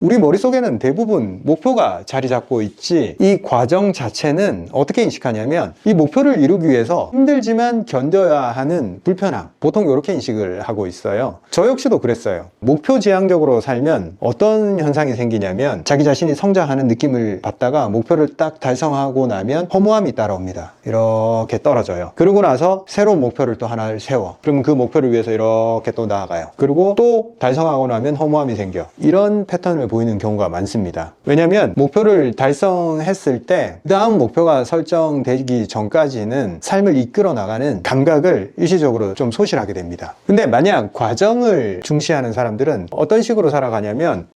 우리 머릿속에는 대부분 목표가 자리 잡고 있지, 이 과정 자체는 어떻게 인식하냐면 이 목표를 이루기 위해서 힘들지만 견뎌야 하는 불편함, 보통 이렇게 인식을 하고 있어요. 저 역시도 그랬어요. 목표 지향적으로 살면 어떤 현상이 생기냐면 자기 자신이 성장하는 느낌을 받다가 목표를 딱 달성하고 나면 허무함이 따라옵니다. 이렇게 떨어져요. 그러고 나서 새로운 목표를 또 하나를 세워. 그럼 그 목표를 위해서 이렇게 또 나아가요. 그리고 또 달성하고 나면 허무함이 생겨. 이런 패턴을 보이는 경우가 많습니다. 왜냐하면 목표를 달성했을 때 그 다음 목표가 설정되기 전까지는 삶을 이끌어 나가는 감각을 일시적으로 좀 소실하게 됩니다. 근데 만약 과정을 중시하는 사람들은 어떤 식으로 살아가냐면,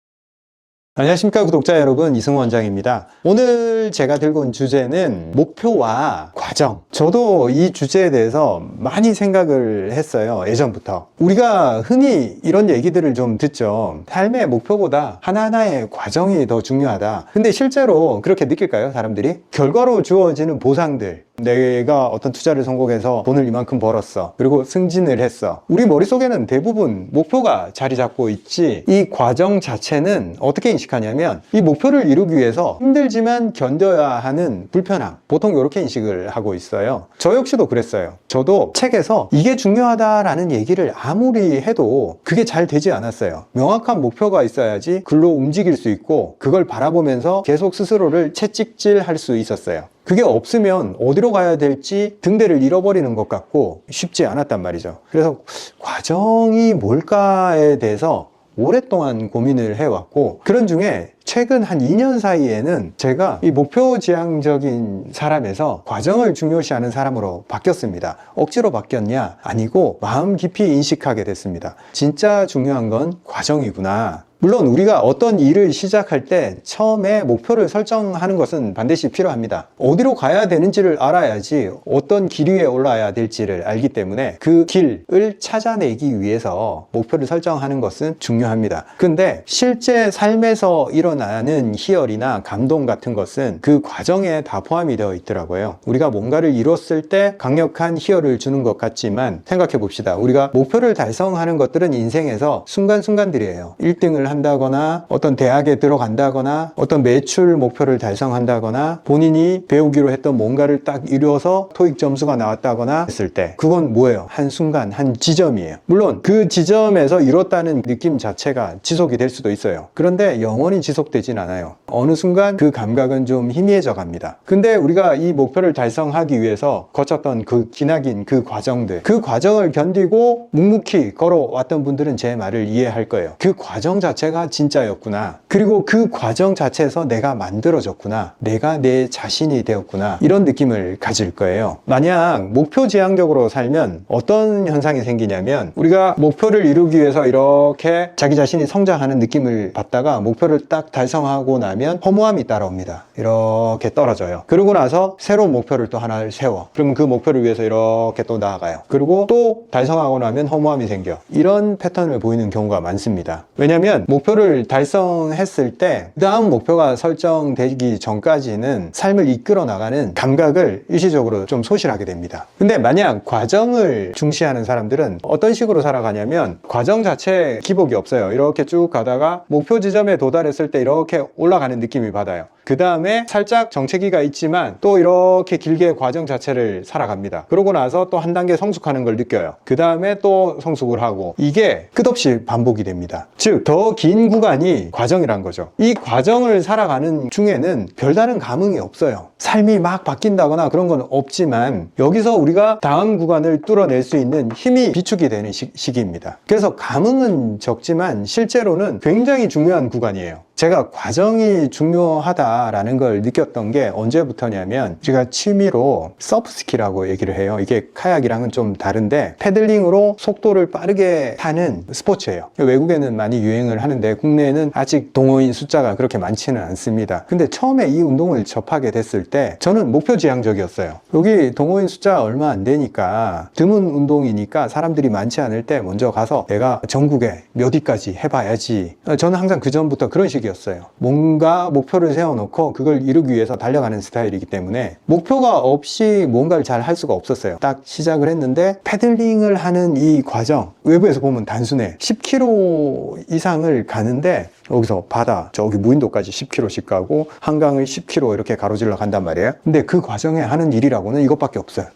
안녕하십니까 구독자 여러분, 이승우 원장입니다. 오늘 제가 들고 온 주제는 목표와 과정. 저도 이 주제에 대해서 많이 생각을 했어요. 예전부터. 우리가 흔히 이런 얘기들을 좀 듣죠. 삶의 목표보다 하나하나의 과정이 더 중요하다. 근데 실제로 그렇게 느낄까요, 사람들이? 결과로 주어지는 보상들, 내가 어떤 투자를 성공해서 돈을 이만큼 벌었어, 그리고 승진을 했어, 우리 머릿속에는 대부분 목표가 자리 잡고 있지, 이 과정 자체는 어떻게 인식하냐면 이 목표를 이루기 위해서 힘들지만 견뎌야 하는 불편함, 보통 이렇게 인식을 하고 있어요. 저 역시도 그랬어요. 저도 책에서 이게 중요하다라는 얘기를 아무리 해도 그게 잘 되지 않았어요. 명확한 목표가 있어야지 글로 움직일 수 있고 그걸 바라보면서 계속 스스로를 채찍질할 수 있었어요. 그게 없으면 어디로 가야 될지 등대를 잃어버리는 것 같고 쉽지 않았단 말이죠. 그래서 과정이 뭘까에 대해서 오랫동안 고민을 해왔고, 그런 중에 최근 한 2년 사이에는 제가 이 목표 지향적인 사람에서 과정을 중요시하는 사람으로 바뀌었습니다. 억지로 바뀌었냐? 아니고 마음 깊이 인식하게 됐습니다. 진짜 중요한 건 과정이구나. 물론 우리가 어떤 일을 시작할 때 처음에 목표를 설정하는 것은 반드시 필요합니다. 어디로 가야 되는지를 알아야지 어떤 길 위에 올라야 될지를 알기 때문에 그 길을 찾아내기 위해서 목표를 설정하는 것은 중요합니다. 근데 실제 삶에서 일어나는 희열이나 감동 같은 것은 그 과정에 다 포함이 되어 있더라고요. 우리가 뭔가를 이뤘을 때 강력한 희열을 주는 것 같지만 생각해 봅시다. 우리가 목표를 달성하는 것들은 인생에서 순간순간들이에요. 1등을 한다거나 어떤 대학에 들어간다거나 어떤 매출 목표를 달성한다거나 본인이 배우기로 했던 뭔가를 딱 이루어서 토익 점수가 나왔다거나 했을 때 그건 뭐예요? 한 순간, 한 지점이에요. 물론 그 지점에서 이뤘다는 느낌 자체가 지속이 될 수도 있어요. 그런데 영원히 지속되진 않아요. 어느 순간 그 감각은 좀 희미해져 갑니다. 근데 우리가 이 목표를 달성하기 위해서 거쳤던 그 기나긴 그 과정들, 그 과정을 견디고 묵묵히 걸어왔던 분들은 제 말을 이해할 거예요. 그 과정 자체가 진짜였구나. 그리고 그 과정 자체에서 내가 만들어졌구나. 내가 내 자신이 되었구나. 이런 느낌을 가질 거예요. 만약 목표 지향적으로 살면 어떤 현상이 생기냐면 우리가 목표를 이루기 위해서 이렇게 자기 자신이 성장하는 느낌을 받다가 목표를 딱 달성하고 나면 허무함이 따라옵니다. 이렇게 떨어져요. 그러고 나서 새로운 목표를 또 하나를 세워. 그러면 그 목표를 위해서 이렇게 또 나아가요. 그리고 또 달성하고 나면 허무함이 생겨. 이런 패턴을 보이는 경우가 많습니다. 왜냐하면 목표를 달성했을 때 그 다음 목표가 설정되기 전까지는 삶을 이끌어 나가는 감각을 일시적으로 좀 소실하게 됩니다. 근데 만약 과정을 중시하는 사람들은 어떤 식으로 살아가냐면 과정 자체에 기복이 없어요. 이렇게 쭉 가다가 목표 지점에 도달했을 때 이렇게 올라가는 느낌이 받아요. 그 다음에 살짝 정체기가 있지만 또 이렇게 길게 과정 자체를 살아갑니다. 그러고 나서 또 한 단계 성숙하는 걸 느껴요. 그 다음에 또 성숙을 하고, 이게 끝없이 반복이 됩니다. 즉 더 긴 구간이 과정이란 거죠. 이 과정을 살아가는 중에는 별다른 감흥이 없어요. 삶이 막 바뀐다거나 그런 건 없지만 여기서 우리가 다음 구간을 뚫어낼 수 있는 힘이 비축이 되는 시기입니다. 그래서 감흥은 적지만 실제로는 굉장히 중요한 구간이에요. 제가 과정이 중요하다라는 걸 느꼈던 게 언제부터냐면, 제가 취미로 서프스키라고 얘기를 해요. 이게 카약이랑은 좀 다른데 패들링으로 속도를 빠르게 타는 스포츠예요. 외국에는 많이 유행을 하는데 국내에는 아직 동호인 숫자가 그렇게 많지는 않습니다. 근데 처음에 이 운동을 접하게 됐을 때 저는 목표 지향적이었어요. 여기 동호인 숫자 얼마 안 되니까, 드문 운동이니까 사람들이 많지 않을 때 먼저 가서 내가 전국에 몇 위까지 해봐야지. 저는 항상 그 전부터 그런 식이었어요. 스타일이었어요. 뭔가 목표를 세워놓고 그걸 이루기 위해서 달려가는 스타일이기 때문에 목표가 없이 뭔가를 잘 할 수가 없었어요. 딱 시작을 했는데 패들링을 하는 이 과정, 외부에서 보면 단순해. 10km 이상을 가는데 여기서 바다 저기 무인도까지 10km씩 가고 한강을 10km 이렇게 가로질러 간단 말이에요. 근데 그 과정에 하는 일이라고는 이것밖에 없어요.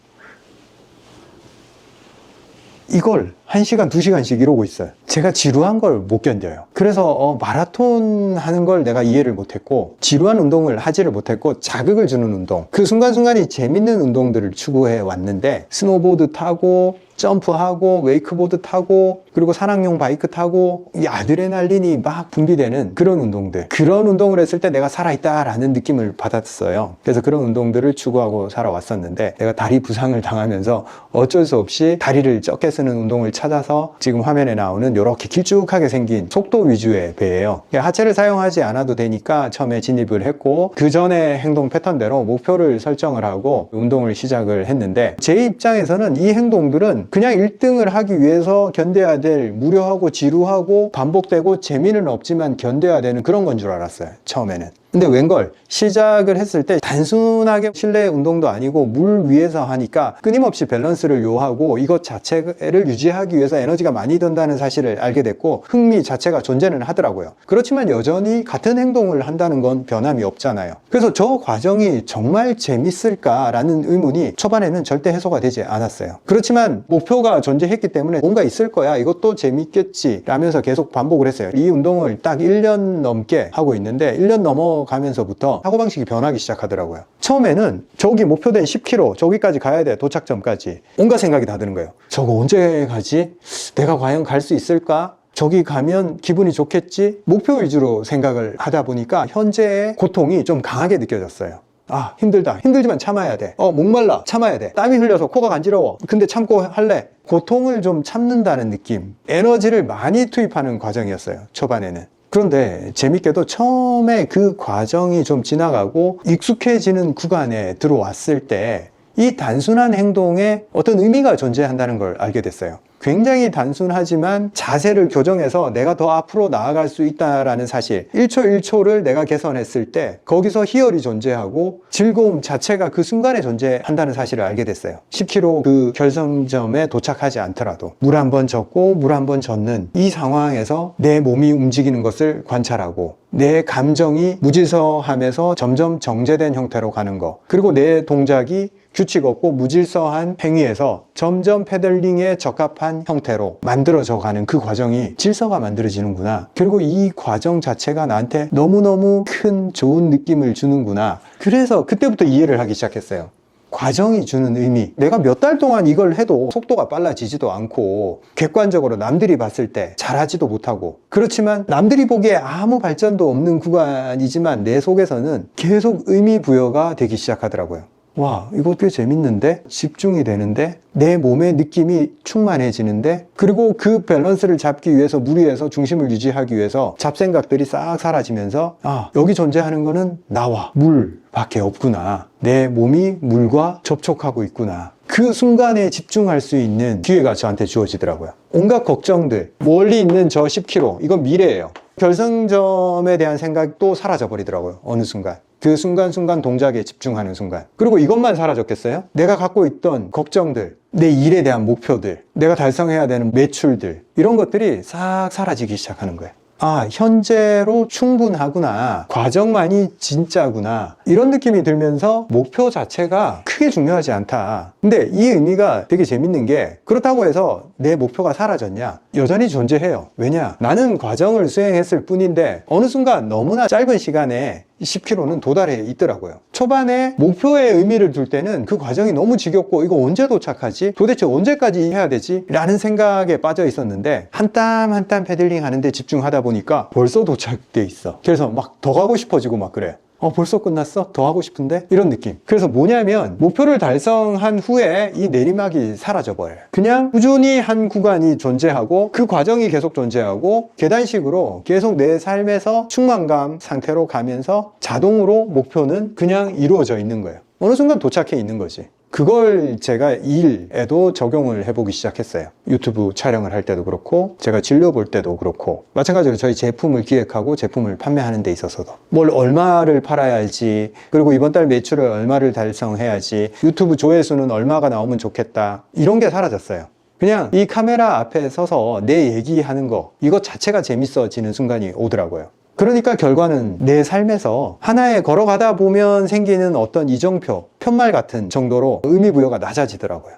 이걸 1시간, 2시간씩 이러고 있어요. 제가 지루한 걸 못 견뎌요. 그래서 마라톤 하는 걸 내가 이해를 못했고, 지루한 운동을 하지를 못했고, 자극을 주는 운동, 그 순간순간이 재밌는 운동들을 추구해 왔는데, 스노보드 타고 점프하고 웨이크보드 타고 그리고 산악용 바이크 타고 이 아드레날린이 막 분비되는 그런 운동들, 그런 운동을 했을 때 내가 살아있다라는 느낌을 받았어요. 그래서 그런 운동들을 추구하고 살아왔었는데 내가 다리 부상을 당하면서 어쩔 수 없이 다리를 적게 쓰는 운동을 찾아서 지금 화면에 나오는 이렇게 길쭉하게 생긴 속도 위주의 배예요. 하체를 사용하지 않아도 되니까 처음에 진입을 했고, 그 전에 행동 패턴대로 목표를 설정을 하고 운동을 시작을 했는데, 제 입장에서는 이 행동들은 그냥 1등을 하기 위해서 견뎌야 될 무료하고 지루하고 반복되고 재미는 없지만 견뎌야 되는 그런 건 줄 알았어요, 처음에는. 근데 웬걸 시작을 했을 때 단순하게 실내 운동도 아니고 물 위에서 하니까 끊임없이 밸런스를 요하고 이것 자체를 유지하기 위해서 에너지가 많이 든다는 사실을 알게 됐고, 흥미 자체가 존재는 하더라고요. 그렇지만 여전히 같은 행동을 한다는 건 변함이 없잖아요. 그래서 저 과정이 정말 재밌을까라는 의문이 초반에는 절대 해소가 되지 않았어요. 그렇지만 목표가 존재했기 때문에 뭔가 있을 거야, 이것도 재밌겠지 라면서 계속 반복을 했어요. 이 운동을 딱 1년 넘게 하고 있는데 1년 넘어가면서부터 사고방식이 변하기 시작하더라고요. 처음에는 저기 목표된 10km 저기까지 가야 돼, 도착점까지. 온갖 생각이 다 드는 거예요. 저거 언제 가지? 내가 과연 갈 수 있을까? 저기 가면 기분이 좋겠지? 목표 위주로 생각을 하다 보니까 현재의 고통이 좀 강하게 느껴졌어요. 아, 힘들다. 힘들지만 참아야 돼. 목말라. 참아야 돼. 땀이 흘려서 코가 간지러워. 근데 참고 할래. 고통을 좀 참는다는 느낌. 에너지를 많이 투입하는 과정이었어요, 초반에는. 그런데 재밌게도 처음에 그 과정이 좀 지나가고 익숙해지는 구간에 들어왔을 때 이 단순한 행동에 어떤 의미가 존재한다는 걸 알게 됐어요. 굉장히 단순하지만 자세를 교정해서 내가 더 앞으로 나아갈 수 있다는 사실, 1초 1초를 내가 개선했을 때 거기서 희열이 존재하고 즐거움 자체가 그 순간에 존재한다는 사실을 알게 됐어요. 10km 그 결승점에 도착하지 않더라도 물 한 번 젓고 물 한 번 젓는 이 상황에서 내 몸이 움직이는 것을 관찰하고 내 감정이 무질서하면서 점점 정제된 형태로 가는 거, 그리고 내 동작이 규칙 없고 무질서한 행위에서 점점 패들링에 적합한 형태로 만들어져 가는 그 과정이 질서가 만들어지는구나. 그리고 이 과정 자체가 나한테 너무너무 큰 좋은 느낌을 주는구나. 그래서 그때부터 이해를 하기 시작했어요. 과정이 주는 의미. 내가 몇 달 동안 이걸 해도 속도가 빨라지지도 않고 객관적으로 남들이 봤을 때 잘하지도 못하고, 그렇지만 남들이 보기에 아무 발전도 없는 구간이지만 내 속에서는 계속 의미 부여가 되기 시작하더라고요. 와, 이거 꽤 재밌는데? 집중이 되는데? 내 몸의 느낌이 충만해지는데? 그리고 그 밸런스를 잡기 위해서 물 위에서 중심을 유지하기 위해서 잡생각들이 싹 사라지면서, 아, 여기 존재하는 거는 나와 물 밖에 없구나. 내 몸이 물과 접촉하고 있구나. 그 순간에 집중할 수 있는 기회가 저한테 주어지더라고요. 온갖 걱정들, 멀리 있는 저 10km, 이건 미래예요. 결승점에 대한 생각도 사라져 버리더라고요, 어느 순간. 그 순간순간 동작에 집중하는 순간. 그리고 이것만 사라졌겠어요? 내가 갖고 있던 걱정들, 내 일에 대한 목표들, 내가 달성해야 되는 매출들, 이런 것들이 싹 사라지기 시작하는 거예요. 아, 현재로 충분하구나. 과정만이 진짜구나. 이런 느낌이 들면서 목표 자체가 크게 중요하지 않다. 근데 이 의미가 되게 재밌는 게, 그렇다고 해서 내 목표가 사라졌냐? 여전히 존재해요. 왜냐? 나는 과정을 수행했을 뿐인데 어느 순간 너무나 짧은 시간에 10km는 도달해 있더라고요. 초반에 목표에 의미를 둘 때는 그 과정이 너무 지겹고 이거 언제 도착하지? 도대체 언제까지 해야 되지? 라는 생각에 빠져 있었는데, 한 땀 한 땀 패들링 하는데 집중하다 보니까 벌써 도착돼 있어. 그래서 막 더 가고 싶어지고 막 그래. 벌써 끝났어? 더 하고 싶은데? 이런 느낌. 그래서 뭐냐면, 목표를 달성한 후에 이 내리막이 사라져버려요. 그냥 꾸준히 한 구간이 존재하고 그 과정이 계속 존재하고 계단식으로 계속 내 삶에서 충만감 상태로 가면서 자동으로 목표는 그냥 이루어져 있는 거예요. 어느 순간 도착해 있는 거지. 그걸 제가 일에도 적용을 해보기 시작했어요. 유튜브 촬영을 할 때도 그렇고 제가 진료 볼 때도 그렇고 마찬가지로 저희 제품을 기획하고 제품을 판매하는 데 있어서도 뭘 얼마를 팔아야 할지, 그리고 이번 달 매출을 얼마를 달성해야지, 유튜브 조회수는 얼마가 나오면 좋겠다, 이런 게 사라졌어요. 그냥 이 카메라 앞에 서서 내 얘기하는 거, 이것 자체가 재밌어지는 순간이 오더라고요. 그러니까 결과는 내 삶에서 하나에 걸어가다 보면 생기는 어떤 이정표, 편말 같은 정도로 의미부여가 낮아지더라고요.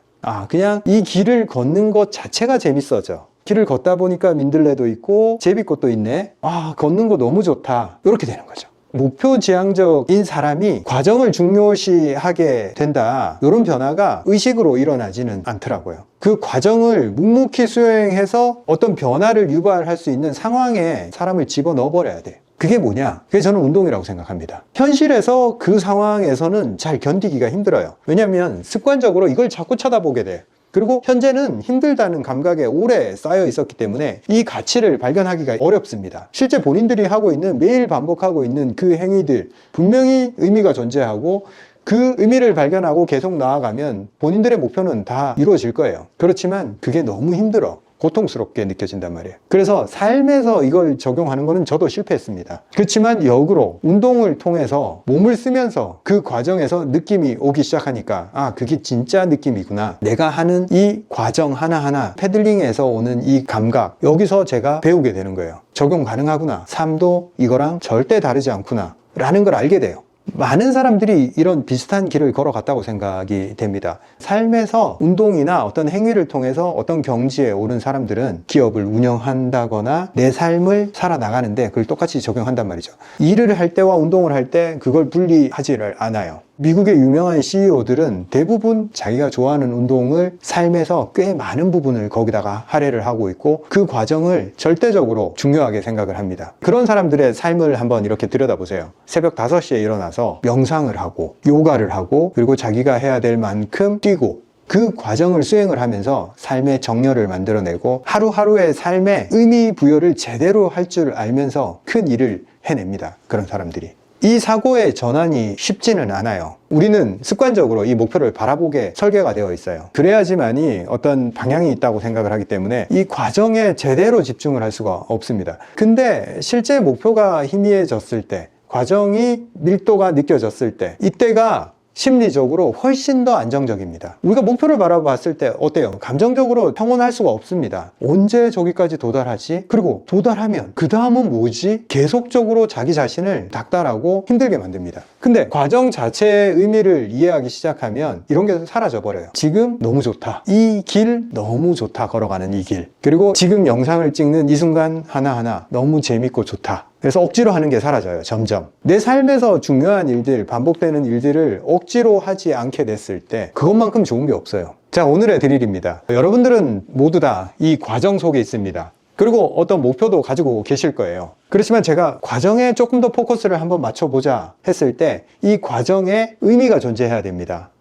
그냥 이 길을 걷는 것 자체가 재밌어져. 길을 걷다 보니까 민들레도 있고 제비꽃도 있네. 걷는 거 너무 좋다. 이렇게 되는 거죠. 목표 지향적인 사람이 과정을 중요시하게 된다, 이런 변화가 의식으로 일어나지는 않더라고요. 그 과정을 묵묵히 수행해서 어떤 변화를 유발할 수 있는 상황에 사람을 집어넣어 버려야 돼. 그게 뭐냐? 그게 저는 운동이라고 생각합니다. 현실에서 그 상황에서는 잘 견디기가 힘들어요. 왜냐하면 습관적으로 이걸 자꾸 쳐다보게 돼. 그리고 현재는 힘들다는 감각에 오래 쌓여 있었기 때문에 이 가치를 발견하기가 어렵습니다. 실제 본인들이 하고 있는, 매일 반복하고 있는 그 행위들, 분명히 의미가 존재하고 그 의미를 발견하고 계속 나아가면 본인들의 목표는 다 이루어질 거예요. 그렇지만 그게 너무 힘들어. 고통스럽게 느껴진단 말이에요. 그래서 삶에서 이걸 적용하는 거는 저도 실패했습니다. 그렇지만 역으로 운동을 통해서 몸을 쓰면서 그 과정에서 느낌이 오기 시작하니까 그게 진짜 느낌이구나. 내가 하는 이 과정 하나하나, 패들링에서 오는 이 감각, 여기서 제가 배우게 되는 거예요. 적용 가능하구나. 삶도 이거랑 절대 다르지 않구나 라는 걸 알게 돼요. 많은 사람들이 이런 비슷한 길을 걸어갔다고 생각이 됩니다. 삶에서 운동이나 어떤 행위를 통해서 어떤 경지에 오른 사람들은 기업을 운영한다거나 내 삶을 살아나가는데 그걸 똑같이 적용한단 말이죠. 일을 할 때와 운동을 할 때 그걸 분리하지를 않아요. 미국의 유명한 CEO들은 대부분 자기가 좋아하는 운동을 삶에서 꽤 많은 부분을 거기다가 할애를 하고 있고 그 과정을 절대적으로 중요하게 생각을 합니다. 그런 사람들의 삶을 한번 이렇게 들여다보세요. 새벽 5시에 일어나서 명상을 하고 요가를 하고 그리고 자기가 해야 될 만큼 뛰고 그 과정을 수행을 하면서 삶의 정열을 만들어내고 하루하루의 삶에 의미 부여를 제대로 할 줄 알면서 큰 일을 해냅니다. 그런 사람들이. 이 사고의 전환이 쉽지는 않아요. 우리는 습관적으로 이 목표를 바라보게 설계가 되어 있어요. 그래야지만이 어떤 방향이 있다고 생각을 하기 때문에 이 과정에 제대로 집중을 할 수가 없습니다. 근데 실제 목표가 희미해졌을 때, 과정이 밀도가 느껴졌을 때, 이때가 심리적으로 훨씬 더 안정적입니다. 우리가 목표를 바라봤을 때 어때요? 감정적으로 평온할 수가 없습니다. 언제 저기까지 도달하지? 그리고 도달하면 그 다음은 뭐지? 계속적으로 자기 자신을 닥달하고 힘들게 만듭니다. 근데 과정 자체의 의미를 이해하기 시작하면 이런 게 사라져 버려요. 지금 너무 좋다. 이 길 너무 좋다. 걸어가는 이 길. 그리고 지금 영상을 찍는 이 순간 하나하나 너무 재밌고 좋다. 그래서 억지로 하는 게 사라져요. 점점. 내 삶에서 중요한 일들, 반복되는 일들을 억지로 하지 않게 됐을 때 그것만큼 좋은 게 없어요. 자, 오늘의 드릴입니다. 여러분들은 모두 다 이 과정 속에 있습니다. 그리고 어떤 목표도 가지고 계실 거예요. 그렇지만 제가 과정에 조금 더 포커스를 한번 맞춰보자 했을 때 이 과정에 의미가 존재해야 됩니다.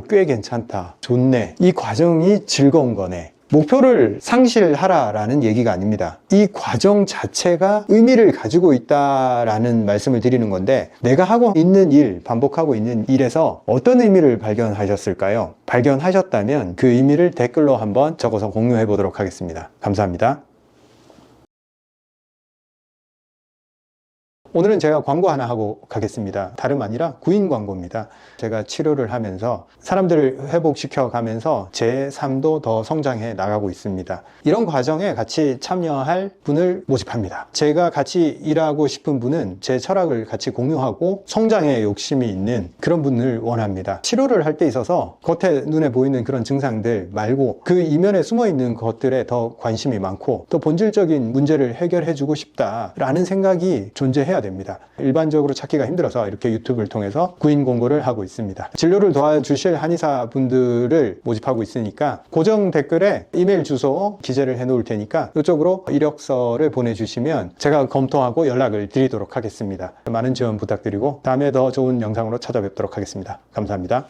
꽤 괜찮다. 좋네. 이 과정이 즐거운 거네. 목표를 상실하라라는 얘기가 아닙니다. 이 과정 자체가 의미를 가지고 있다라는 말씀을 드리는 건데, 내가 하고 있는 일, 반복하고 있는 일에서 어떤 의미를 발견하셨을까요? 발견하셨다면 그 의미를 댓글로 한번 적어서 공유해 보도록 하겠습니다. 감사합니다. 오늘은 제가 광고 하나 하고 가겠습니다. 다름 아니라 구인 광고입니다. 제가 치료를 하면서 사람들을 회복시켜 가면서 제 삶도 더 성장해 나가고 있습니다. 이런 과정에 같이 참여할 분을 모집합니다. 제가 같이 일하고 싶은 분은 제 철학을 같이 공유하고 성장에 욕심이 있는 그런 분을 원합니다. 치료를 할 때 있어서 겉에 눈에 보이는 그런 증상들 말고 그 이면에 숨어 있는 것들에 더 관심이 많고 또 본질적인 문제를 해결해 주고 싶다라는 생각이 존재해야 됩니다. 일반적으로 찾기가 힘들어서 이렇게 유튜브를 통해서 구인 공고를 하고 있습니다. 진료를 도와주실 한의사 분들을 모집하고 있으니까 고정 댓글에 이메일 주소 기재를 해 놓을 테니까 이쪽으로 이력서를 보내주시면 제가 검토하고 연락을 드리도록 하겠습니다. 많은 지원 부탁드리고 다음에 더 좋은 영상으로 찾아뵙도록 하겠습니다. 감사합니다.